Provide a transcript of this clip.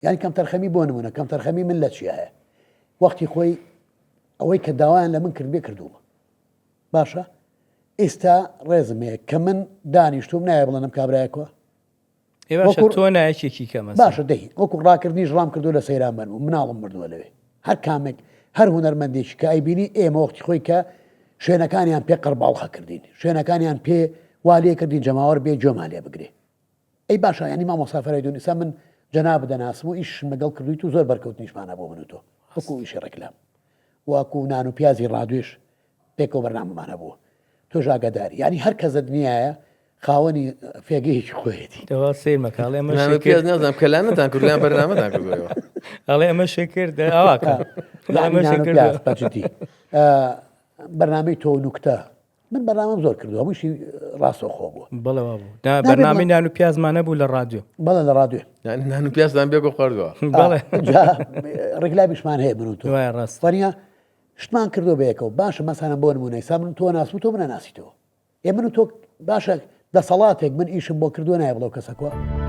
یعنی کەم تەرخەمی بۆ نمونە کەم تەرخەمی من لە چی هەیە وەختی خۆی ئەوەی کە داوایان لە من کرد بێ کردووە باشە ئێستا ڕێزمەیە کە من دانیشتوم نایە بڵێنم کابراایەکەوە تۆ نایەکێکی کەمە باشە دەی وەکو ڕاکردنی ژڕام کردو لە سەیران بن و مناڵم مردووە لەوێ هەر کامێک هەر هونەرمەندێکی کە ئەیبینی ئێمە وەختی خۆی کە شوێنەکانیان پێ قەرباڵخە کردین شوێنەکانیان پێ والێ کردین جەماوەڕ بێ جۆمان لێ بگرێ ئەی باشە ینی مامۆسافەرای دونیسا من جەناب دەناسم و ئیش مەگەڵ کردویت و زۆر بەرکەوتنیشمانە بۆ من و تۆ وەکو ئیشی ڕێکلام واکو نان و پیازی ڕادێش پێکەوە بەرنامەمانە بووە تۆ ژاگەداری ینی هەر کەسە دنیاە خاوەنی فێگەیەکی خۆیەتی دەوا سیر مەکاڵێ پێ نازانم کەلانتان کردیان بەرنامەتان کردەوە ئەڵێ ئەمە شێکرد ئاواکە پاچتی بەرنامەی تۆ نوکتە من بەرنامەم زۆر کردو هەمووشی ڕاستەخۆ بووە بڵەوە بوو بەرنامی نان و پیازمانە بوو لە ڕادیۆ بەڵێ لە ڕادیۆ نان و پیازدان بێگۆ خواردەوە بەڵێ ڕێکلابیشمان هەیە من و تۆ ڕاست فەریا شتمان کردو بەیەکەوە باشە مەسانە بۆ نمونەی سا من تۆ ناسم تۆ منە ناسیتەوە ئێ من و تۆ باشە دەسەڵاتێک من ئیشم بۆ کردووە نایە بڵەو کەسەکەوە